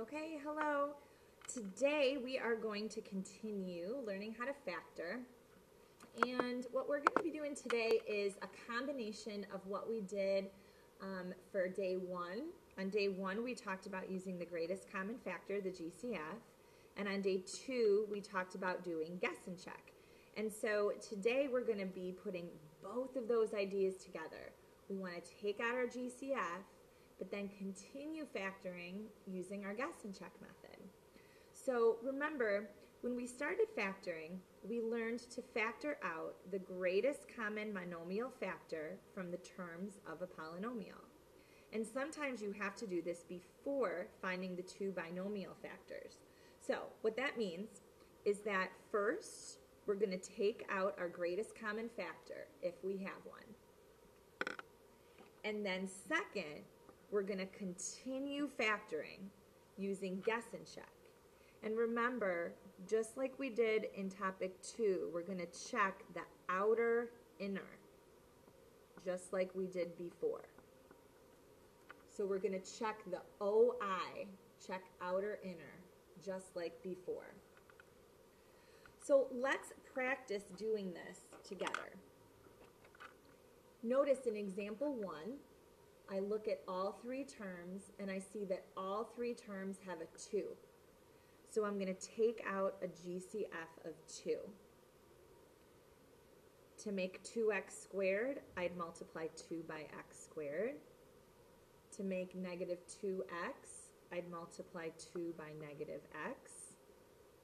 Okay, hello. Today we are going to continue learning how to factor. And what we're going to be doing today is a combination of what we did for day one. On day one, we talked about using the greatest common factor, the GCF. And on day two, we talked about doing guess and check. And so today we're going to be putting both of those ideas together. We want to take out our GCF, but then continue factoring using our guess and check method. So remember, when we started factoring, we learned to factor out the greatest common monomial factor from the terms of a polynomial. And sometimes you have to do this before finding the two binomial factors. So what that means is that first, we're going to take out our greatest common factor, if we have one. And then second, we're going to continue factoring using guess and check. And remember, just like we did in topic 2, we're going to check the outer inner, just like we did before. So we're going to check the OI, check outer inner, just like before. So let's practice doing this together. Notice in example 1, I look at all three terms and I see that all three terms have a 2. So I'm going to take out a GCF of 2. To make 2x squared, I'd multiply 2 by x squared. To make negative 2x, I'd multiply 2 by negative x.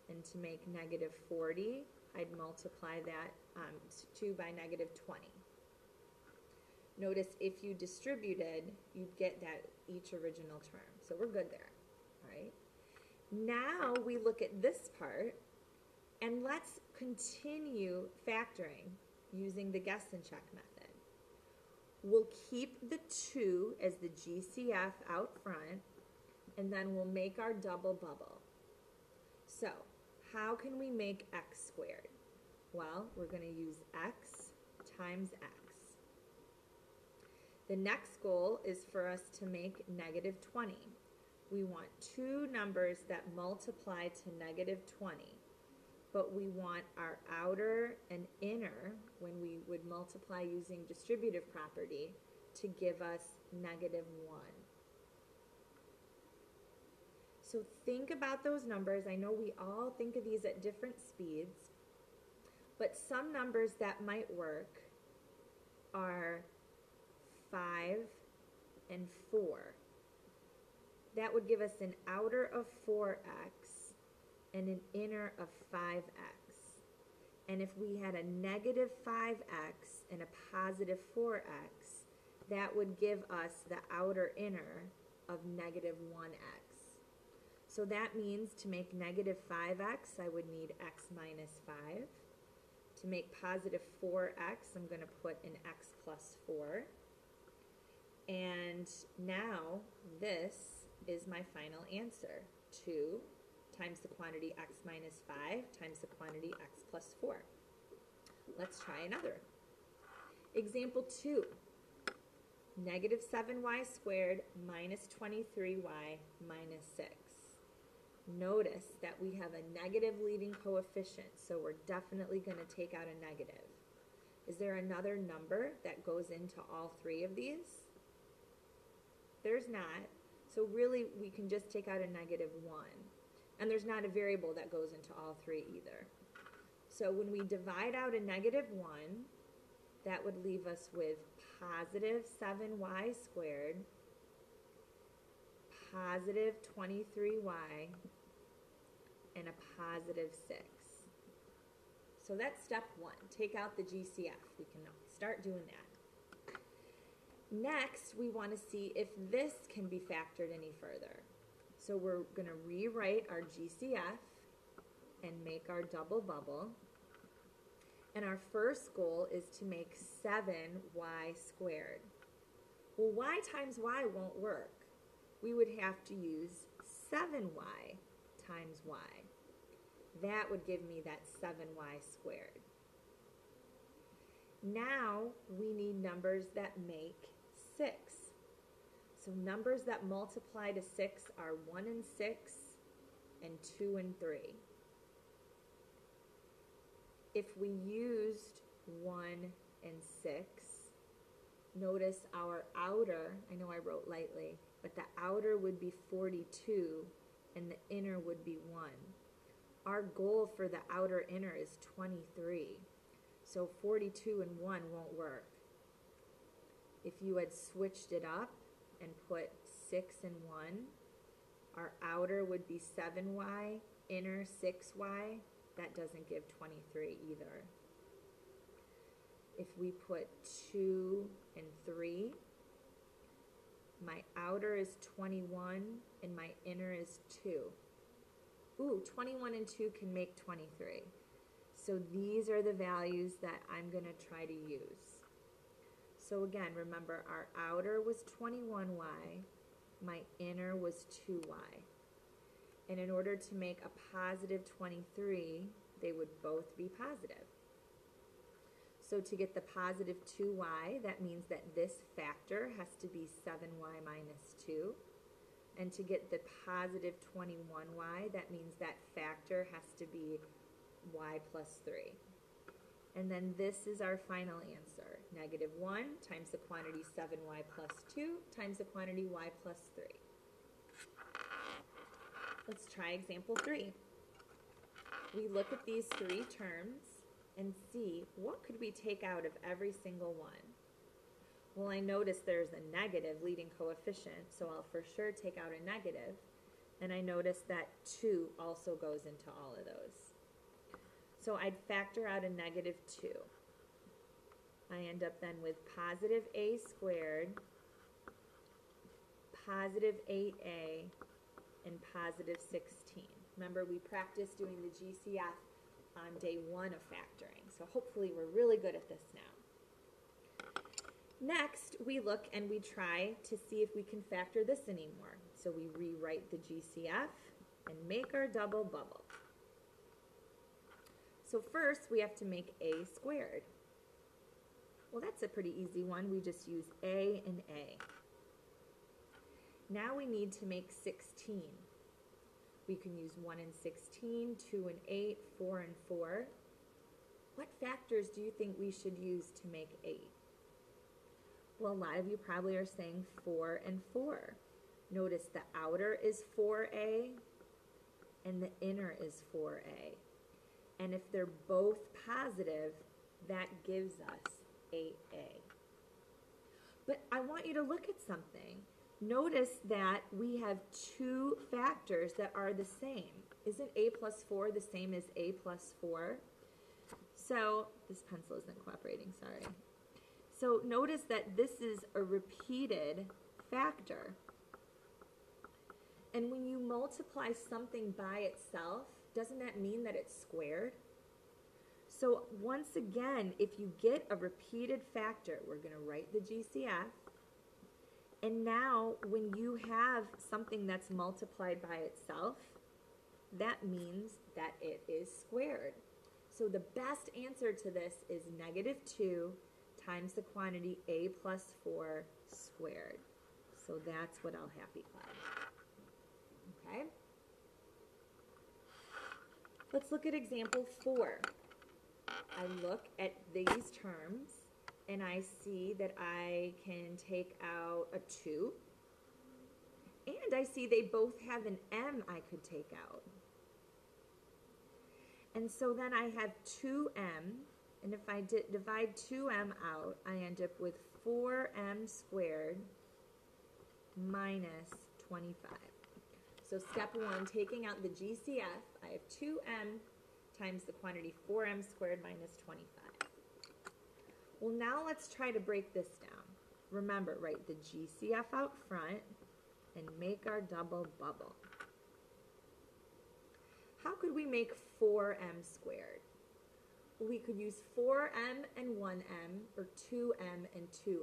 And to make negative 40, I'd multiply that 2 by negative 20. Notice if you distributed, you'd get that each original term. So we're good there, all right? Now we look at this part, and let's continue factoring using the guess and check method. We'll keep the 2 as the GCF out front, and then we'll make our double bubble. So how can we make x squared? Well, we're going to use x times x. The next goal is for us to make negative 20. We want two numbers that multiply to negative 20, but we want our outer and inner, when we would multiply using distributive property, to give us negative 1. So think about those numbers. I know we all think of these at different speeds, but some numbers that might work are 5 and 4. That would give us an outer of 4x and an inner of 5x. And if we had a negative 5x and a positive 4x, that would give us the outer inner of negative 1x. So that means to make negative 5x, I would need x minus 5. To make positive 4x, I'm going to put an x plus 4. And now this is my final answer. 2 times the quantity x minus 5 times the quantity x plus 4. Let's try another. Example 2. Negative 7y squared minus 23y minus 6. Notice that we have a negative leading coefficient, so we're definitely going to take out a negative. Is there another number that goes into all three of these? There's not. So really, we can just take out a negative 1. And there's not a variable that goes into all three either. So when we divide out a negative 1, that would leave us with positive 7y squared, positive 23y, and a positive 6. So that's step 1. Take out the GCF. We can start doing that. Next, we want to see if this can be factored any further. So we're going to rewrite our GCF and make our double bubble. And our first goal is to make 7y squared. Well, y times y won't work. We would have to use 7y times y. That would give me that 7y squared. Now we need numbers that make 6. So numbers that multiply to 6 are 1 and 6 and 2 and 3. If we used 1 and 6, notice our outer, I know I wrote lightly, but the outer would be 42 and the inner would be 1. Our goal for the outer inner is 23. So 42 and 1 won't work. If you had switched it up and put 6 and 1, our outer would be 7y, inner 6y. That doesn't give 23 either. If we put 2 and 3, my outer is 21 and my inner is 2. Ooh, 21 and 2 can make 23. So these are the values that I'm going to try to use. So again, remember our outer was 21y, my inner was 2y. And in order to make a positive 23, they would both be positive. So to get the positive 2y, that means that this factor has to be 7y minus 2. And to get the positive 21y, that means that factor has to be y plus 3. And then this is our final answer. Negative 1 times the quantity 7y plus 2 times the quantity y plus 3. Let's try example 3. We look at these three terms and see what could we take out of every single one. Well, I notice there's a negative leading coefficient, so I'll for sure take out a negative. And I notice that 2 also goes into all of those. So I'd factor out a negative 2. I end up then with positive a squared, positive 8a, and positive 16. Remember, we practiced doing the GCF on day 1 of factoring, so hopefully we're really good at this now. Next, we look and we try to see if we can factor this anymore. So we rewrite the GCF and make our double bubble. So first, we have to make a squared. Well, that's a pretty easy one. We just use a and a. Now we need to make 16. We can use 1 and 16, 2 and 8, 4 and 4. What factors do you think we should use to make 8? Well, a lot of you probably are saying 4 and 4. Notice the outer is 4a and the inner is 4a. And if they're both positive, that gives us 8a. But I want you to look at something. Notice that we have two factors that are the same. Isn't a plus 4 the same as a plus 4? So, this pencil isn't cooperating, sorry. So notice that this is a repeated factor. And when you multiply something by itself, doesn't that mean that it's squared? So once again, if you get a repeated factor, we're going to write the GCF. And now when you have something that's multiplied by itself, that means that it is squared. So the best answer to this is negative 2 times the quantity a plus 4 squared. So that's what I'll happy class. Okay? Let's look at example 4. I look at these terms and I see that I can take out a 2. And I see they both have an m I could take out. And so then I have 2m. And if I divide 2m out, I end up with 4m squared minus 25. So step 1, taking out the GCF, I have 2m times the quantity 4m squared minus 25. Well, now let's try to break this down. Remember, write the GCF out front and make our double bubble. How could we make 4m squared? We could use 4m and 1m, or 2m and 2m.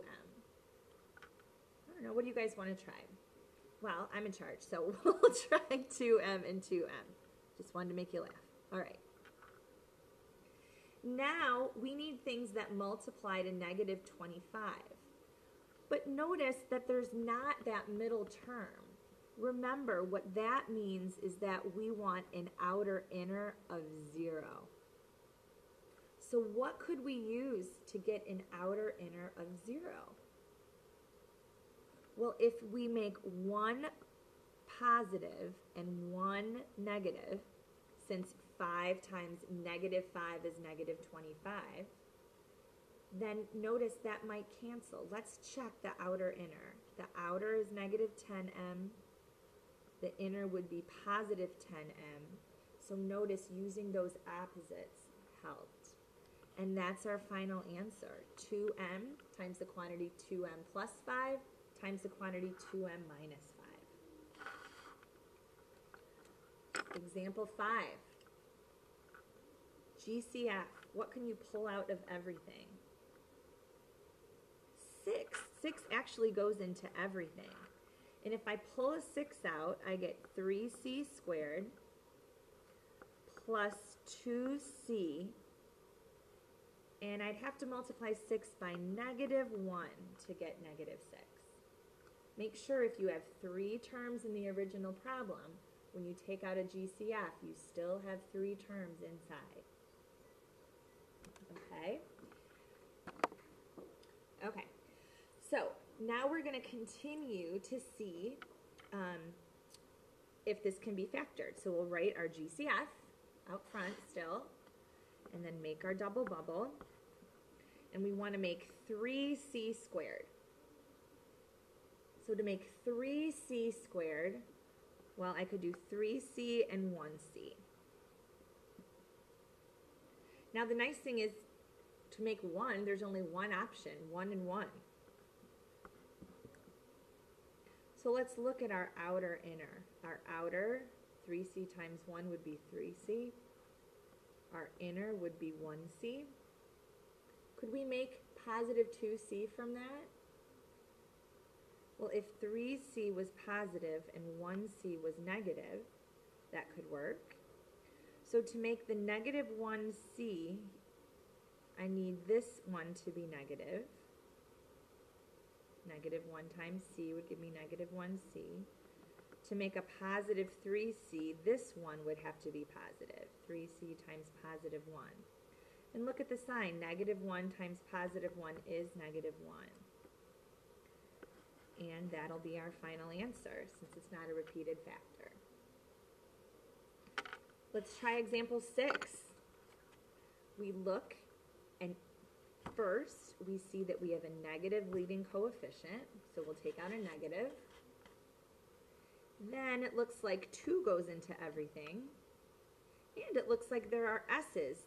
I don't know, what do you guys want to try? Well, I'm in charge, so we'll try 2m and 2m. Just wanted to make you laugh. All right. Now, we need things that multiply to negative 25. But notice that there's not that middle term. Remember, what that means is that we want an outer inner of 0. So what could we use to get an outer inner of 0? Well, if we make one positive and one negative, since 5 times negative 5 is negative 25, then notice that might cancel. Let's check the outer inner. The outer is negative 10m. The inner would be positive 10m. So notice using those opposites helped. And that's our final answer. 2m times the quantity 2m plus 5 times the quantity 2m minus 5. Example 5. GCF. What can you pull out of everything? 6. 6 actually goes into everything. And if I pull a 6 out, I get 3c squared plus 2c. And I'd have to multiply 6 by negative 1 to get negative 6. Make sure if you have 3 terms in the original problem, when you take out a GCF, you still have 3 terms inside. Okay? Okay. So now we're going to continue to see if this can be factored. So we'll write our GCF out front still, and then make our double bubble. And we want to make 3c squared. So to make 3c squared, well, I could do 3c and 1c. Now the nice thing is, to make 1, there's only one option, 1 and 1. So let's look at our outer inner. Our outer, 3c times 1 would be 3c. Our inner would be 1c. Could we make positive 2c from that? Well, if 3c was positive and 1c was negative, that could work. So to make the negative 1c, I need this one to be negative. Negative 1 times c would give me negative 1c. To make a positive 3c, this one would have to be positive. 3c times positive 1. And look at the sign. Negative 1 times positive 1 is negative 1. And that'll be our final answer, since it's not a repeated factor. Let's try example 6. We look, and first we see that we have a negative leading coefficient, so we'll take out a negative. Then it looks like 2 goes into everything, and it looks like there are s's,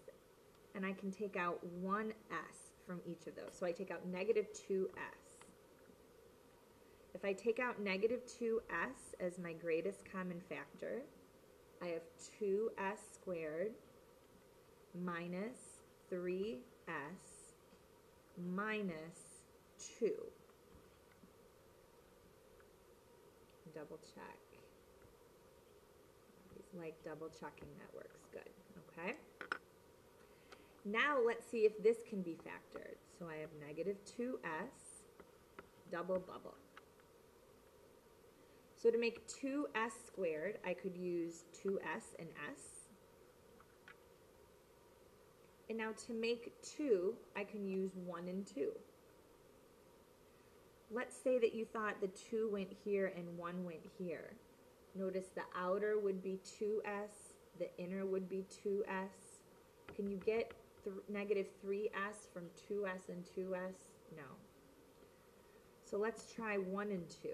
and I can take out one s from each of those. So I take out negative 2s. If I take out negative 2s as my greatest common factor, I have 2s squared minus 3s minus 2. Double check. Always like double checking, that works good. Okay. Now let's see if this can be factored. So I have negative 2s, double bubble. So to make 2s squared, I could use 2s and s. And now to make 2, I can use 1 and 2. Let's say that you thought the 2 went here and 1 went here. Notice the outer would be 2s, the inner would be 2s. Can you get negative 3s from 2s and 2s? No. So let's try 1 and 2.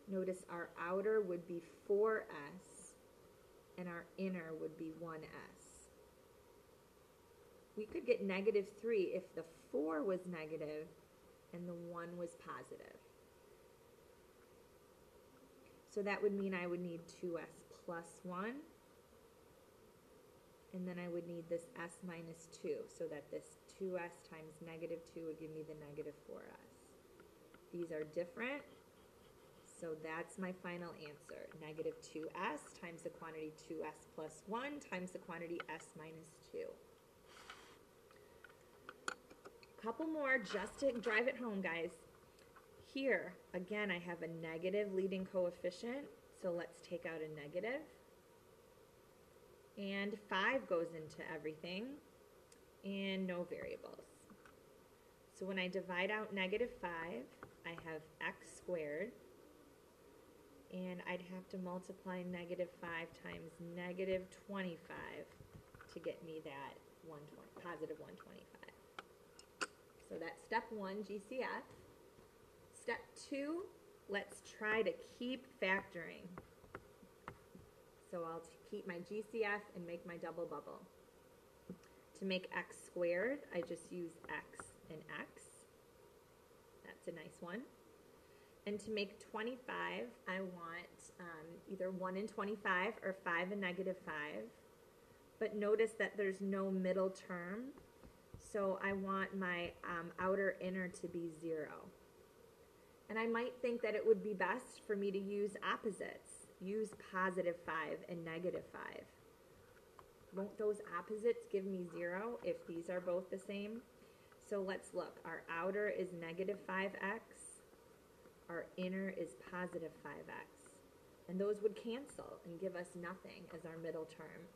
Notice our outer would be 4s, and our inner would be 1s. We could get negative 3 if the 4 was negative and the 1 was positive. So that would mean I would need 2s plus 1, and then I would need this s minus 2, so that this 2s times negative 2 would give me the negative 4s. These are different, so that's my final answer. Negative 2s times the quantity 2s plus 1 times the quantity s minus 2. couple more just to drive it home, guys. Here, again, I have a negative leading coefficient, so let's take out a negative. And 5 goes into everything, and no variables. So when I divide out negative 5, I have x squared, and I'd have to multiply negative 5 times negative 25 to get me that positive 125. So that's step 1, GCF. Step 2, let's try to keep factoring. So I'll keep my GCF and make my double bubble. To make x squared, I just use x and x. That's a nice one. And to make 25, I want either 1 and 25 or 5 and negative 5. But notice that there's no middle term, so I want my outer inner to be 0. And I might think that it would be best for me to use opposites. Use positive 5 and negative 5. Won't those opposites give me 0 if these are both the same? So let's look. Our outer is negative 5x. Our inner is positive 5x. And those would cancel and give us nothing as our middle term.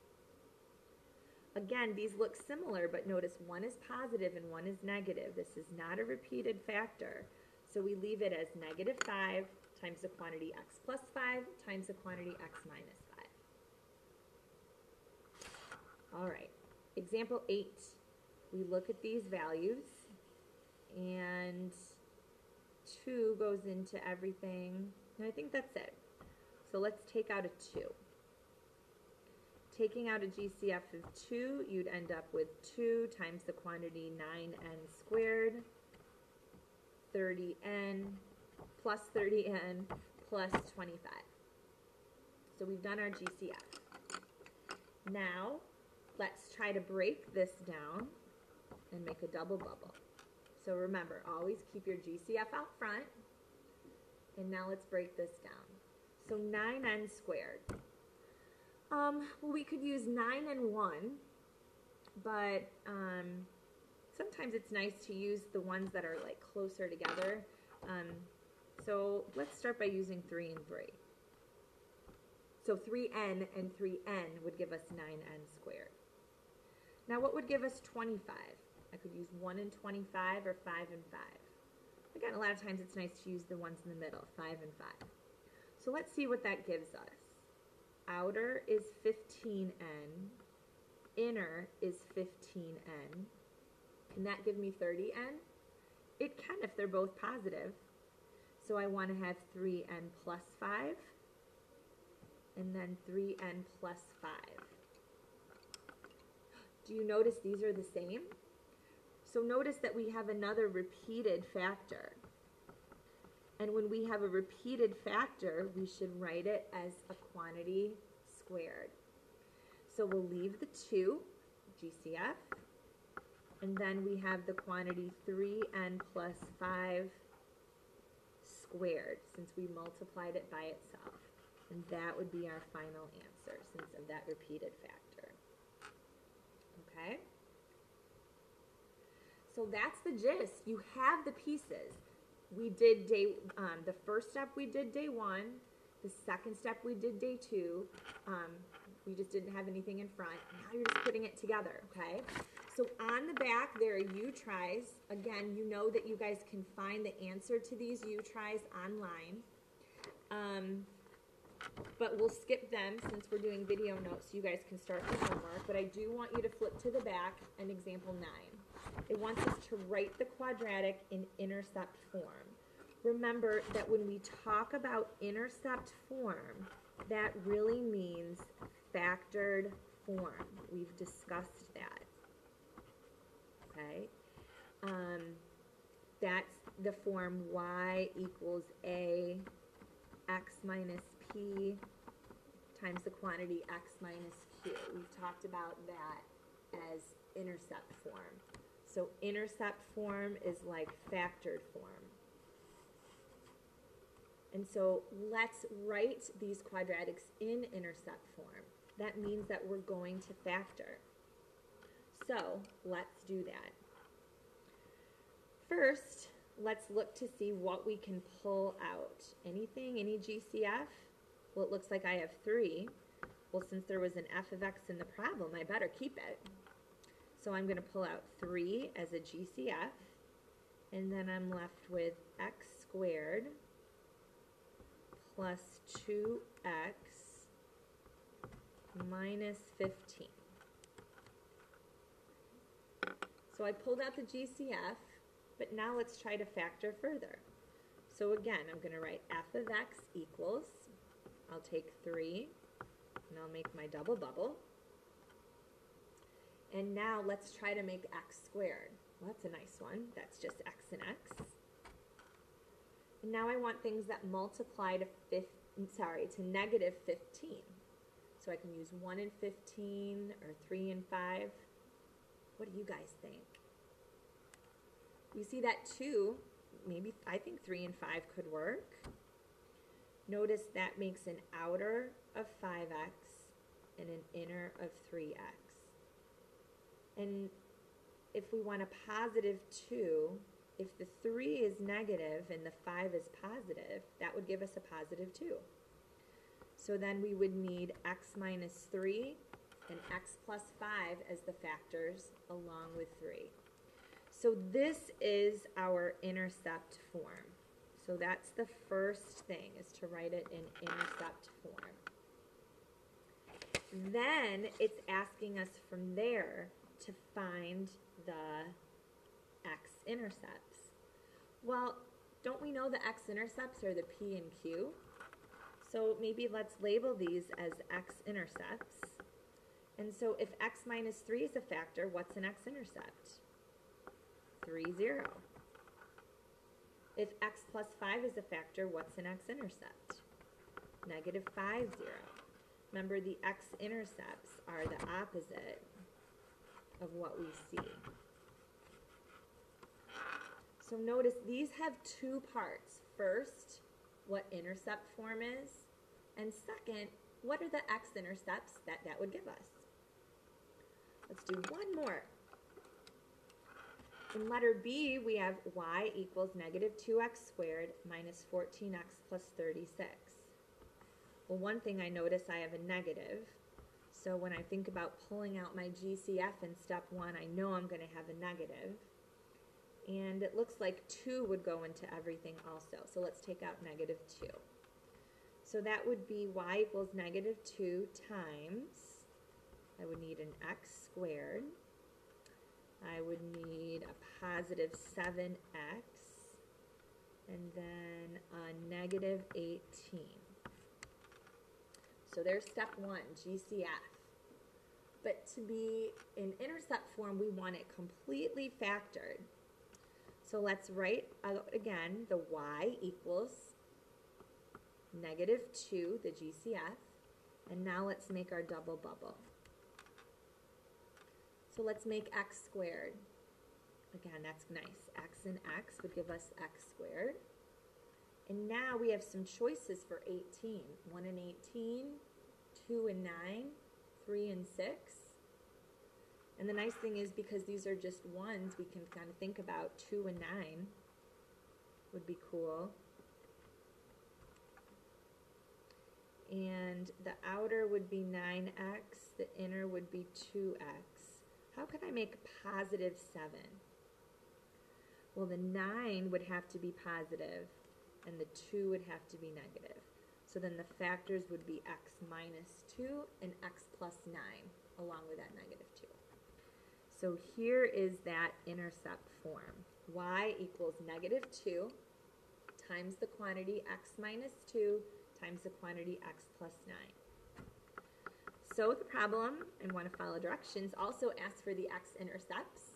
Again, these look similar, but notice one is positive and one is negative. This is not a repeated factor. So we leave it as negative 5 times the quantity x plus 5 times the quantity x minus 5. All right, example 8. We look at these values, and 2 goes into everything, and I think that's it. So let's take out a 2. Taking out a GCF of 2, you'd end up with 2 times the quantity 9n squared, 30n plus 30n plus 25. So we've done our GCF. Now, let's try to break this down and make a double bubble. So remember, always keep your GCF out front. And now let's break this down. So 9n squared. Well, we could use 9 and 1, but sometimes it's nice to use the ones that are like closer together. So let's start by using 3 and 3. So 3n and 3n would give us 9n squared. Now what would give us 25? I could use 1 and 25 or 5 and 5. Again, a lot of times it's nice to use the ones in the middle, 5 and 5. So let's see what that gives us. Outer is 15n. Inner is 15n. Can that give me 30n? It can if they're both positive. So I want to have 3n plus 5 and then 3n plus 5. Do you notice these are the same? So notice that we have another repeated factor. And when we have a repeated factor, we should write it as a quantity squared. So we'll leave the 2, GCF, and then we have the quantity 3n plus 5 squared, since we multiplied it by itself. And that would be our final answer, since of that repeated factor. Okay? So that's the gist. You have the pieces. We did the first step we did day 1. The second step we did day 2. We just didn't have anything in front. Now you're just putting it together, okay? So on the back there are U-tries. Again, you know that you guys can find the answer to these U-tries online. But we'll skip them since we're doing video notes so you guys can start the homework. But I do want you to flip to the back and example 9. It wants us to write the quadratic in intercept form. Remember that when we talk about intercept form, that really means factored form. We've discussed that. Okay? That's the form y equals a x minus p times the quantity x minus q. We've talked about that as intercept form. So intercept form is like factored form. And so let's write these quadratics in intercept form. That means that we're going to factor. So let's do that. first, let's look to see what we can pull out. Anything, any GCF? Well, it looks like I have 3. Well, since there was an f of x in the problem, I better keep it. So I'm going to pull out 3 as a GCF, and then I'm left with x squared plus 2x minus 15. So I pulled out the GCF, but now let's try to factor further. So again, I'm going to write f of x equals, I'll take 3, and I'll make my double bubble. And now let's try to make x squared. Well, that's a nice one. That's just x and x. And now I want things that multiply to negative 15. So I can use 1 and 15 or 3 and 5. What do you guys think? You see that 2, maybe I think 3 and 5 could work. Notice that makes an outer of 5x and an inner of 3x. And if we want a positive 2, if the 3 is negative and the 5 is positive, that would give us a positive 2. So then we would need x minus 3 and x plus 5 as the factors along with 3. So this is our intercept form. So that's the first thing, is to write it in intercept form. Then it's asking us from there to find the x-intercepts. Well, don't we know the x-intercepts are the p and q? So maybe let's label these as x-intercepts. And so if x minus 3 is a factor, what's an x-intercept? 3, 0. If x plus 5 is a factor, what's an x-intercept? Negative 5, 0. Remember, the x-intercepts are the opposite of what we see. So notice these have 2 parts. First, what intercept form is, and second, what are the x-intercepts that would give us? Let's do one more. In letter B, we have y equals negative 2x squared minus 14x plus 36. Well, one thing I notice, I have a negative. So when I think about pulling out my GCF in step 1, I know I'm going to have a negative. And it looks like 2 would go into everything also. So let's take out negative 2. So that would be y equals negative 2 times, I would need an x squared. I would need a positive 7x, and then a negative 18. So there's step 1, GCF. But to be in intercept form, we want it completely factored. So let's write out again the y equals negative 2, the GCF, and now let's make our double bubble. So let's make x squared. Again, that's nice. X and x would give us x squared. And now we have some choices for 18. 1 and 18, 2 and 9, 3 and 6. And the nice thing is, because these are just ones, we can kind of think about 2 and 9 would be cool. And the outer would be 9x, the inner would be 2x. How can I make positive 7? Well, the 9 would have to be positive, and the 2 would have to be negative. So then the factors would be x minus 2 and x plus 9, along with that negative 2. So here is that intercept form. Y equals negative 2 times the quantity x minus 2 times the quantity x plus 9. So the problem, and want to follow directions, also asks for the x-intercepts.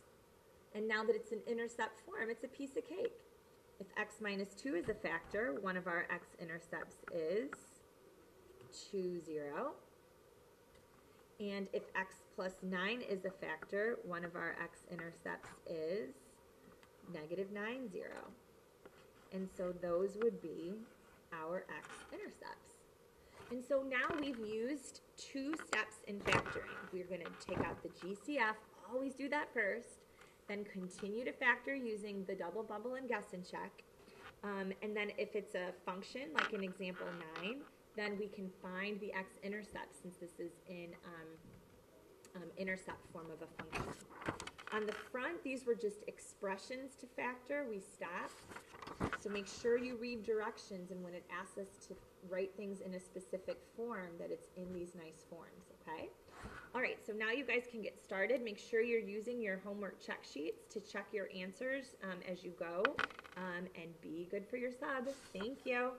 And now that it's an intercept form, it's a piece of cake. If x minus 2 is a factor, one of our x-intercepts is 2, 0. And if x plus 9 is a factor, one of our x-intercepts is negative 9, 0. And so those would be our x-intercepts. And so now we've used 2 steps in factoring. We're going to take out the GCF, always do that first, then continue to factor using the double, bubble, and guess and check. And then if it's a function, like in example 9, then we can find the x-intercept, since this is in intercept form of a function. On the front, these were just expressions to factor. We stopped. So make sure you read directions, and when it asks us to write things in a specific form, that it's in these nice forms, okay? All right, so now you guys can get started. Make sure you're using your homework check sheets to check your answers as you go, and be good for your sub. Thank you.